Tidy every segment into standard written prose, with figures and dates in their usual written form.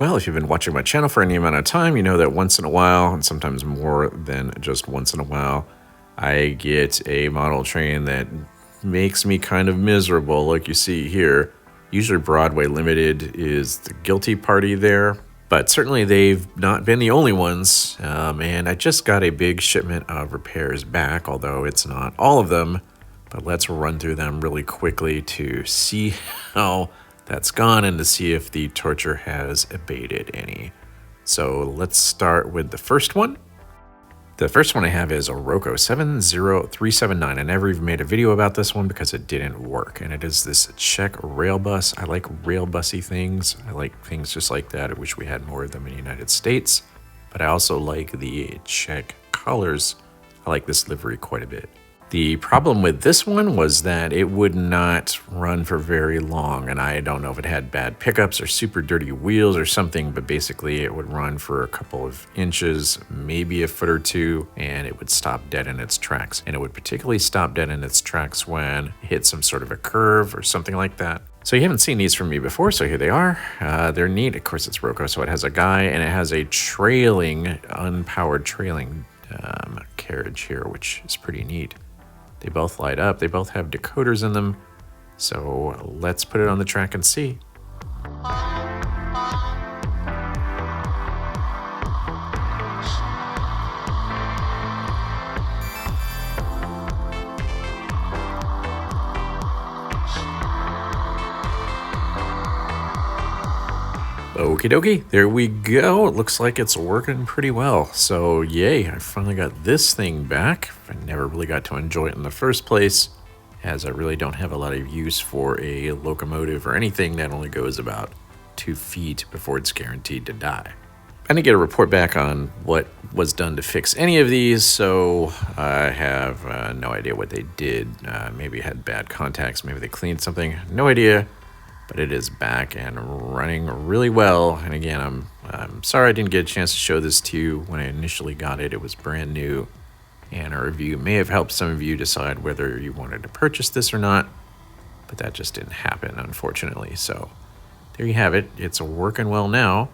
Well, if you've been watching my channel for any amount of time, you know that once in a while, and sometimes more than just once in a while, I get a model train that makes me kind of miserable, like you see here. Usually Broadway Limited is the guilty party there, but certainly they've not been the only ones. And I just got a big shipment of repairs back, although it's not all of them. But let's run through them really quickly to see how that's gone and to see if the torture has abated any. So let's start with the first one. The first one I have is a Roco 70379. I never even made a video about this one because it didn't work. And it is this Czech rail bus. I like rail bussy things. I like things just like that. I wish we had more of them in the United States. But I also like the Czech colors. I like this livery quite a bit. The problem with this one was that it would not run for very long, and I don't know if it had bad pickups or super dirty wheels or something, but basically it would run for a couple of inches, maybe a foot or two, and it would stop dead in its tracks. And it would particularly stop dead in its tracks when it hit some sort of a curve or something like that. So you haven't seen these from me before, so here they are. They're neat. Of course, it's Roco, so it has a guy, and it has a trailing, unpowered trailing carriage here, which is pretty neat. They both light up. They both have decoders in them. So let's put it on the track and see. Okie dokie, there we go. It looks like it's working pretty well. So yay, I finally got this thing back. I never really got to enjoy it in the first place, as I really don't have a lot of use for a locomotive or anything that only goes about 2 feet before it's guaranteed to die. I didn't get a report back on what was done to fix any of these, so I have no idea what they did. Maybe it had bad contacts, maybe they cleaned something, no idea. But it is back and running really well. And again, I'm sorry I didn't get a chance to show this to you when I initially got it. It was brand new, and a review may have helped some of you decide whether you wanted to purchase this or not, but that just didn't happen, unfortunately. So there you have it. It's working well now,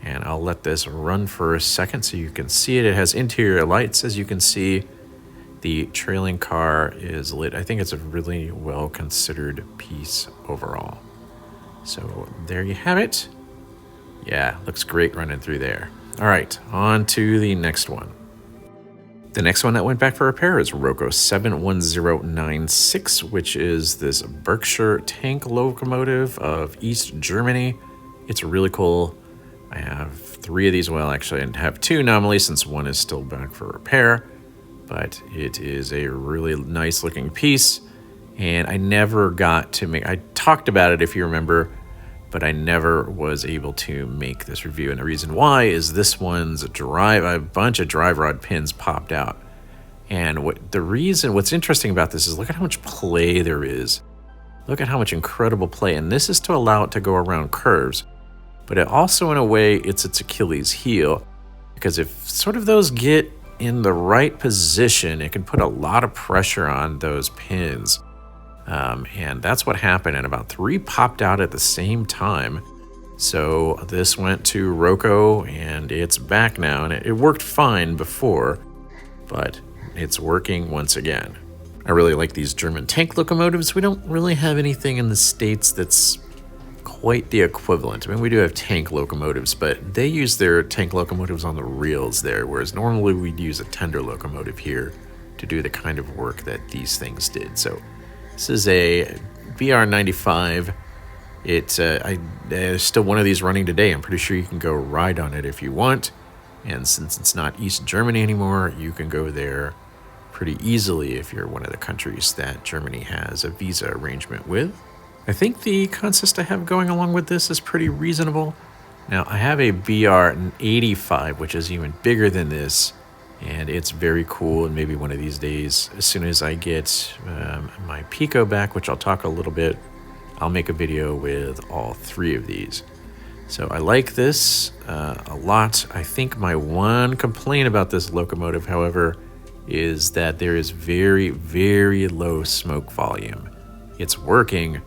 and I'll let this run for a second so you can see it. It has interior lights, as you can see. The trailing car is lit. I think it's a really well-considered piece overall. So there you have it. Yeah, looks great running through there. All right, on to the next one. The next one that went back for repair is Roco 71096, which is this Berkshire tank locomotive of East Germany. It's really cool. I have 3 of these. Well, actually, I have 2 nominally since one is still back for repair, but it is a really nice looking piece. And I never got to make, I talked about it if you remember, but I never was able to make this review. And the reason why is this one's a bunch of drive rod pins popped out. And what's interesting about this is look at how much play there is. Look at how much incredible play. And this is to allow it to go around curves. But it also, in a way, it's its Achilles heel. Because if sort of those get in the right position, it can put a lot of pressure on those pins. And that's what happened, and about 3 popped out at the same time. So this went to Roco, and it's back now, and it worked fine before, but it's working once again. I really like these German tank locomotives. We don't really have anything in the States that's quite the equivalent. I mean, we do have tank locomotives, but they use their tank locomotives on the reels there, whereas normally we'd use a tender locomotive here to do the kind of work that these things did. So this is a BR95. There's still one of these running today. I'm pretty sure you can go ride on it if you want. And since it's not East Germany anymore, you can go there pretty easily if you're one of the countries that Germany has a visa arrangement with. I think the consist I have going along with this is pretty reasonable. Now, I have a BR85, which is even bigger than this. And it's very cool, and maybe one of these days, as soon as I get my Piko back, which I'll talk a little bit, I'll make a video with all 3 of these. So I like this a lot. I think my one complaint about this locomotive, however, is that there is very, very low smoke volume. It's working,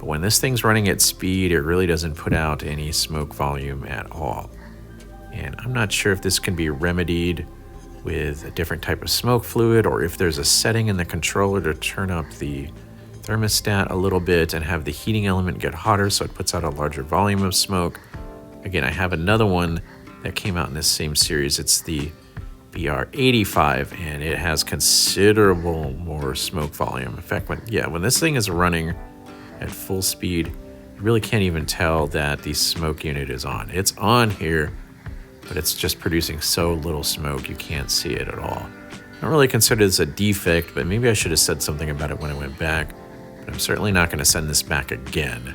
But when this thing's running at speed, it really doesn't put out any smoke volume at all. And I'm not sure if this can be remedied with a different type of smoke fluid, or if there's a setting in the controller to turn up the thermostat a little bit and have the heating element get hotter so it puts out a larger volume of smoke. Again, I have another one that came out in this same series. It's the BR85, and it has considerable more smoke volume. In fact, when this thing is running at full speed, you really can't even tell that the smoke unit is on. It's on here, but it's just producing so little smoke you can't see it at all. I don't really consider this a defect, but maybe I should have said something about it when I went back. But I'm certainly not going to send this back again.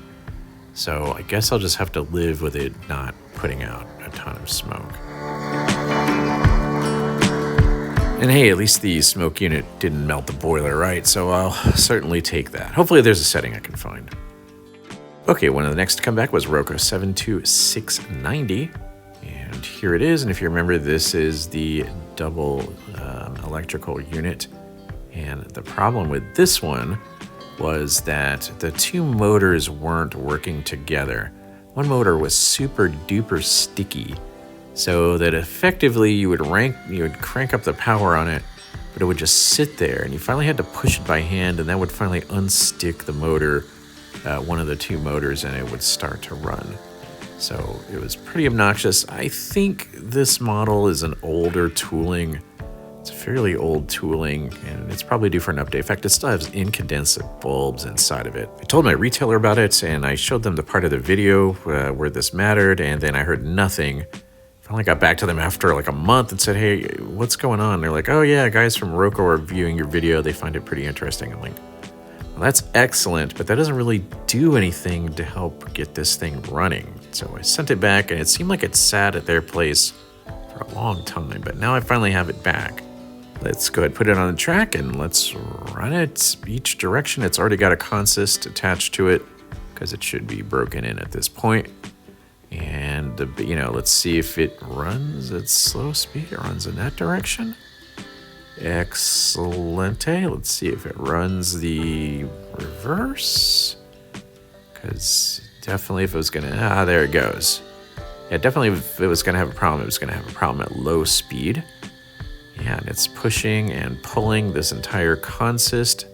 So I guess I'll just have to live with it not putting out a ton of smoke. And hey, at least the smoke unit didn't melt the boiler, right? So I'll certainly take that. Hopefully there's a setting I can find. Okay, one of the next to come back was Roco 72690. And here it is. And if you remember, this is the double electrical unit. And the problem with this one was that the two motors weren't working together. One motor was super duper sticky, so that effectively you would crank up the power on it, but it would just sit there, and you finally had to push it by hand, and that would finally unstick the motor, one of the two motors, and it would start to run. So it was pretty obnoxious. I think this model is an older tooling. It's fairly old tooling, and it's probably due for an update. In fact, it still has incandescent bulbs inside of it. I told my retailer about it, and I showed them the part of the video where this mattered, and then I heard nothing. Finally got back to them after like a month and said, hey, what's going on? They're like, oh yeah, guys from Roco are viewing your video. They find it pretty interesting. I'm like, well, that's excellent, but that doesn't really do anything to help get this thing running. So I sent it back, and it seemed like it sat at their place for a long time, but now I finally have it back. Let's go ahead and put it on the track, and let's run it each direction. It's already got a consist attached to it because it should be broken in at this point. And, let's see if it runs at slow speed. It runs in that direction. Excellente. Let's see if it runs the reverse. Because definitely if it was going to... there it goes. Yeah, definitely if it was going to have a problem, it was going to have a problem at low speed. Yeah, and it's pushing and pulling this entire consist.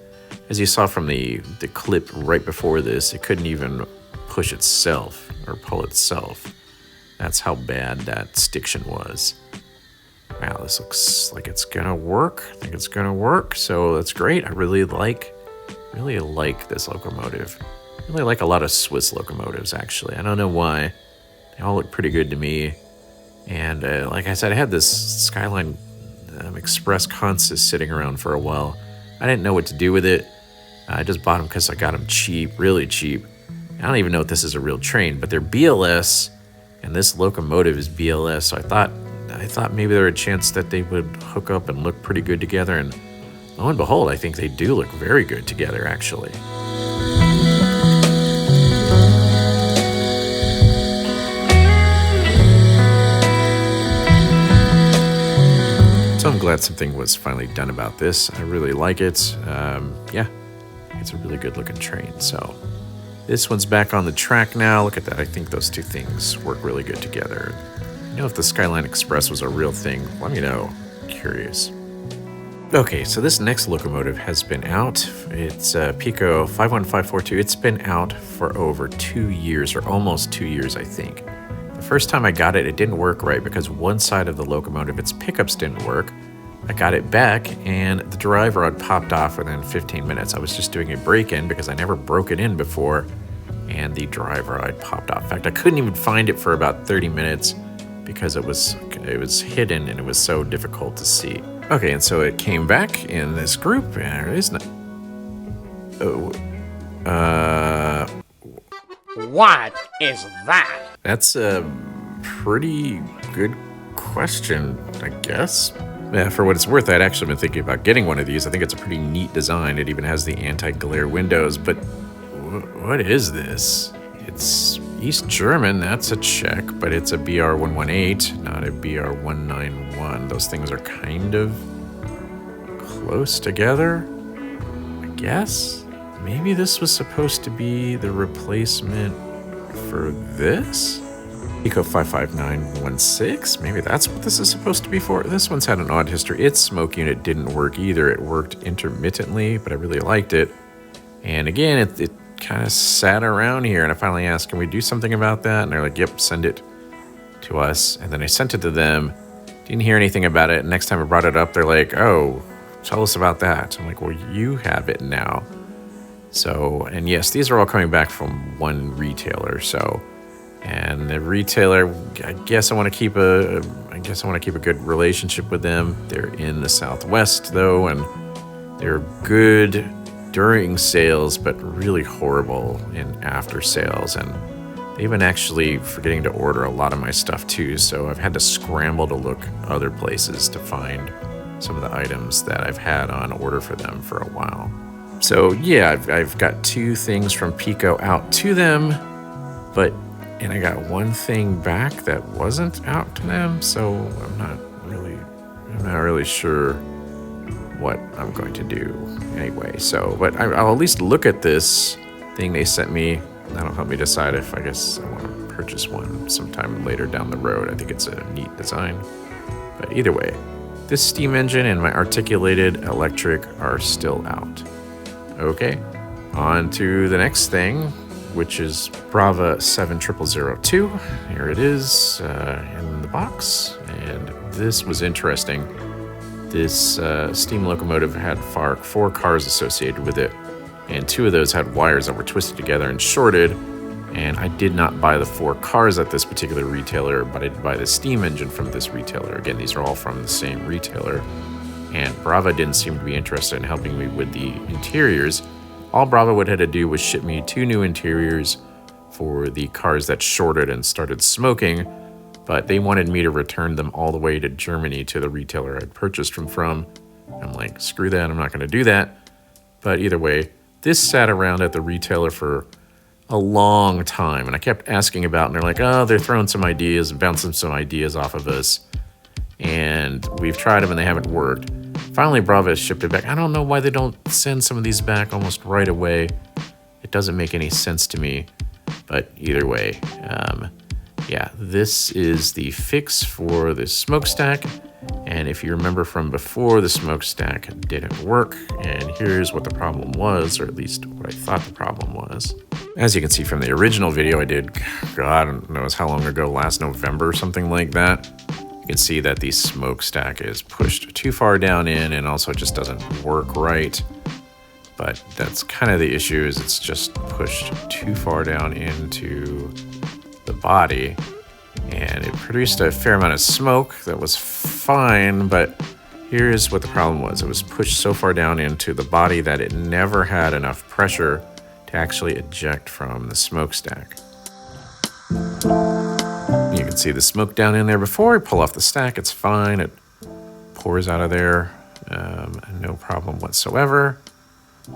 As you saw from the clip right before this, it couldn't even push itself or pull itself. That's how bad that stiction was. Wow, this looks like it's gonna work. I think it's gonna work, so that's great. I really like this locomotive. I really like a lot of Swiss locomotives, actually. I don't know why. They all look pretty good to me. And like I said, I had this Skyline Express consist sitting around for a while. I didn't know what to do with it. I just bought them because I got them cheap, really cheap. I don't even know if this is a real train, but they're BLS, and this locomotive is BLS. So I thought maybe there was a chance that they would hook up and look pretty good together. And lo and behold, I think they do look very good together, actually. So I'm glad something was finally done about this. I really like it. Yeah, it's a really good looking train. So this one's back on the track now. Look at that. I think those two things work really good together. You know, if the Skyline Express was a real thing, let me know. I'm curious. Okay, so this next locomotive has been out. It's Piko 51542. It's been out for over 2 years, or almost 2 years, I think. The first time I got it, it didn't work right because one side of the locomotive, its pickups didn't work. I got it back, and the drive rod popped off within 15 minutes. I was just doing a break-in because I never broke it in before, and the drive rod popped off. In fact, I couldn't even find it for about 30 minutes because it was hidden and it was so difficult to see. Okay, and so it came back in this group, and there it is. What is that? That's a pretty good question, I guess. Yeah, for what it's worth, I'd actually been thinking about getting one of these. I think it's a pretty neat design. It even has the anti-glare windows, but what is this? It's East German, that's a check, but it's a BR118, not a BR191. Those things are kind of close together, I guess. maybe this was supposed to be the replacement for this? Piko 55916, maybe that's what this is supposed to be for. This one's had an odd history. Its smoke unit didn't work either. It worked intermittently, but I really liked it. And again, it kind of sat around here, and I finally asked, can we do something about that? And they're like, yep, send it to us. And then I sent it to them. Didn't hear anything about it. Next time I brought it up, they're like, oh, tell us about that. I'm like, well, you have it now. So, and yes, these are all coming back from one retailer. So, and the retailer, I guess I want to keep a good relationship with them. They're in the Southwest though, and they're good during sales, but really horrible in after sales. And they've been actually forgetting to order a lot of my stuff too. So I've had to scramble to look other places to find some of the items that I've had on order for them for a while. So yeah, I've got 2 things from Piko out to them, and I got 1 thing back that wasn't out to them. So I'm not really sure what I'm going to do anyway. So, but I'll at least look at this thing they sent me. That'll help me decide if I guess I want to purchase one sometime later down the road. I think it's a neat design. But either way, this steam engine and my articulated electric are still out. Okay, on to the next thing, which is Brawa 70002. Here it is in the box, and this was interesting. This steam locomotive had 4 cars associated with it, and 2 of those had wires that were twisted together and shorted, and I did not buy the 4 cars at this particular retailer, but I did buy the steam engine from this retailer. Again, these are all from the same retailer, and Brawa didn't seem to be interested in helping me with the interiors. All Brawa would have to do was ship me 2 new interiors for the cars that shorted and started smoking, but they wanted me to return them all the way to Germany to the retailer I'd purchased them from. I'm like, screw that, I'm not going to do that. But either way, this sat around at the retailer for a long time, and I kept asking about it, and they're like, oh, they're throwing some ideas and bouncing some ideas off of us, and we've tried them and they haven't worked. Finally, Brawa shipped it back. I don't know why they don't send some of these back almost right away. It doesn't make any sense to me, but either way, yeah, this is the fix for the smokestack. And if you remember from before, the smokestack didn't work. And here's what the problem was, or at least what I thought the problem was. As you can see from the original video I did, God, I don't know how long ago, last November or something like that. You can see that the smokestack is pushed too far down in and also just doesn't work right. But that's kind of the issue, is it's just pushed too far down into the body. And it produced a fair amount of smoke that was fine, but here's what the problem was. It was pushed so far down into the body that it never had enough pressure to actually eject from the smokestack. You can see the smoke down in there. Before I pull off the stack, it's fine. It pours out of there, no problem whatsoever.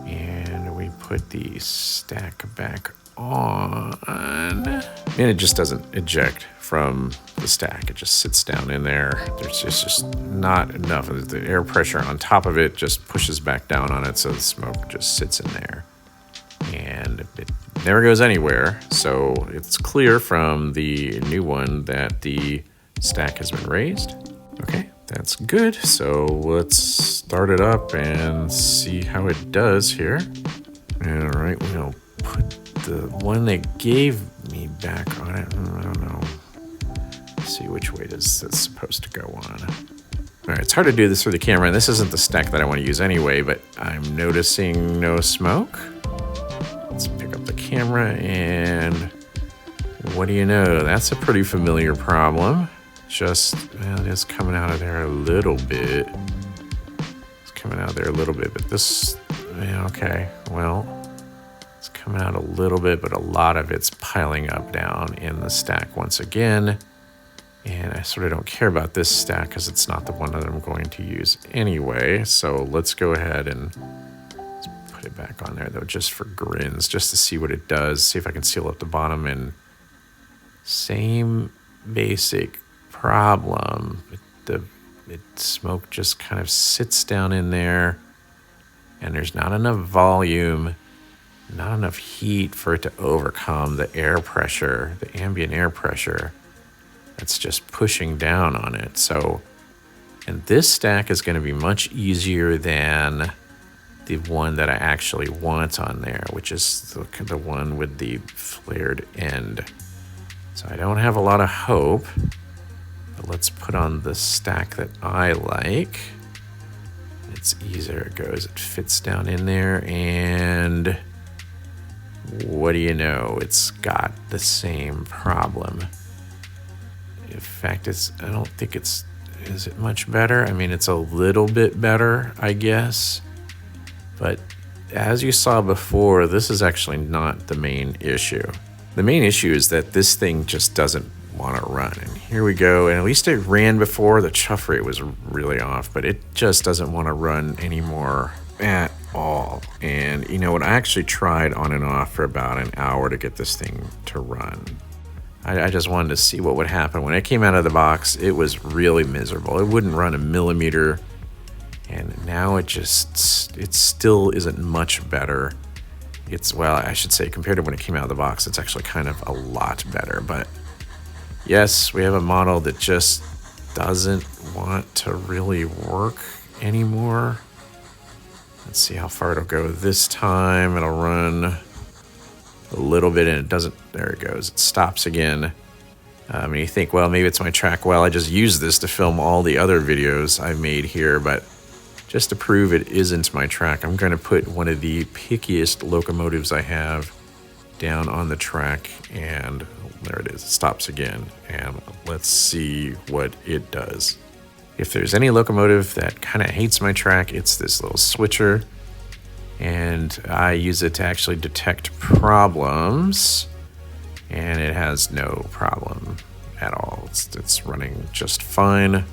And we put the stack back on, and it just doesn't eject from the stack. It just sits down in there. There's just not enough. The air pressure on top of it just pushes back down on it, so the smoke just sits in there. And it never goes anywhere. So it's clear from the new one that the stack has been raised. Okay, that's good. So let's start it up and see how it does here. All right, we'll put the one they gave me back on it. I don't know. Let's see which way is this supposed to go on. All right, it's hard to do this through the camera, and this isn't the stack that I want to use anyway, but I'm noticing no smoke. Let's pick up the camera, and what do you know? That's a pretty familiar problem. Just, well, it's coming out of there a little bit. It's coming out there a little bit, but this, yeah, okay, well, it's coming out a little bit, but a lot of it's piling up down in the stack once again. And I sort of don't care about this stack because it's not the one that I'm going to use anyway. So let's go ahead and put it back on there, though, just for grins, just to see what it does. See if I can seal up the bottom. And same basic problem. Smoke just kind of sits down in there, and there's not enough volume not enough heat for it to overcome the air pressure, the ambient air pressure that's just pushing down on it. So, and this stack is going to be much easier than the one that I actually want on there, which is the one with the flared end. So I don't have a lot of hope, but let's put on the stack that I like. It's easier, it goes, it fits down in there, and what do you know? It's got the same problem. In fact, I don't think is it much better? I mean, it's a little bit better, I guess. But as you saw before, this is actually not the main issue. The main issue is that this thing just doesn't want to run. And here we go. And at least it ran before. The chuff rate was really off, but it just doesn't want to run anymore at all. And you know what? I actually tried on and off for about an hour to get this thing to run. I just wanted to see what would happen. When it came out of the box, it was really miserable. It wouldn't run a millimeter. And now it still isn't much better. Well, I should say, compared to when it came out of the box, it's actually kind of a lot better. But yes, we have a model that just doesn't want to really work anymore. Let's see how far it'll go this time. It'll run a little bit and it doesn't. There it goes. It stops again. And you think, well, maybe it's my track. Well, I just used this to film all the other videos I made here, but just to prove it isn't my track, I'm going to put one of the pickiest locomotives I have down on the track, and there it is. It stops again, and let's see what it does. If there's any locomotive that kind of hates my track, it's this little switcher, and I use it to actually detect problems, and it has no problem at all. It's running just fine.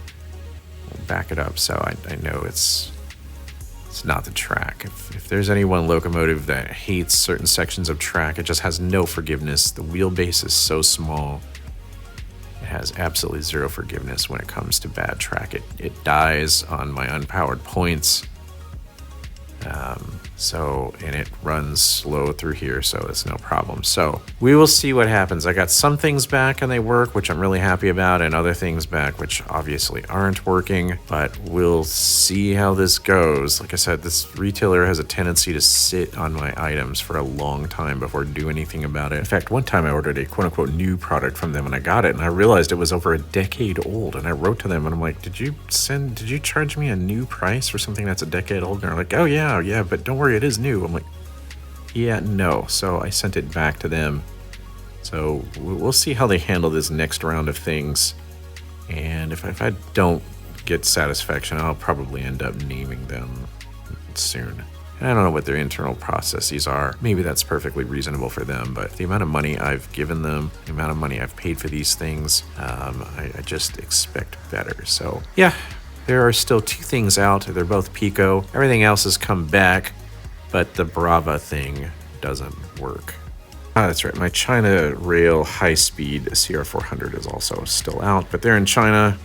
Back it up so I know it's not the track. If there's any one locomotive that hates certain sections of track, it just has no forgiveness. The wheelbase is so small, it has absolutely zero forgiveness when it comes to bad track. It dies on my unpowered points. And it runs slow through here, so it's no problem. So we will see what happens. I got some things back and they work, which I'm really happy about, and other things back which obviously aren't working, but we'll see how this goes. Like I said, this retailer has a tendency to sit on my items for a long time before do anything about it. In fact, one time I ordered a quote-unquote new product from them and I got it and I realized it was over a decade old, and I wrote to them and I'm like, did you charge me a new price for something that's a decade old? And they're like, oh yeah, but don't worry, it is new. I'm like, yeah, no. So I sent it back to them. So we'll see how they handle this next round of things. And if I don't get satisfaction, I'll probably end up naming them soon. And I don't know what their internal processes are. Maybe that's perfectly reasonable for them, but the amount of money I've given them, the amount of money I've paid for these things, I just expect better. So yeah, there are still two things out. They're both Piko. Everything else has come back, but the Brawa thing doesn't work. That's right. My China Rail high-speed CR400 is also still out, but they're in China,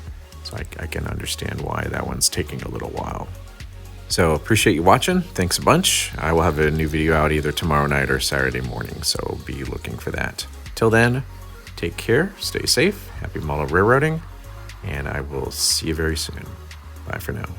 so I can understand why that one's taking a little while. So appreciate you watching. Thanks a bunch. I will have a new video out either tomorrow night or Saturday morning, so be looking for that. Till then, take care, stay safe, happy model railroading, and I will see you very soon. Bye for now.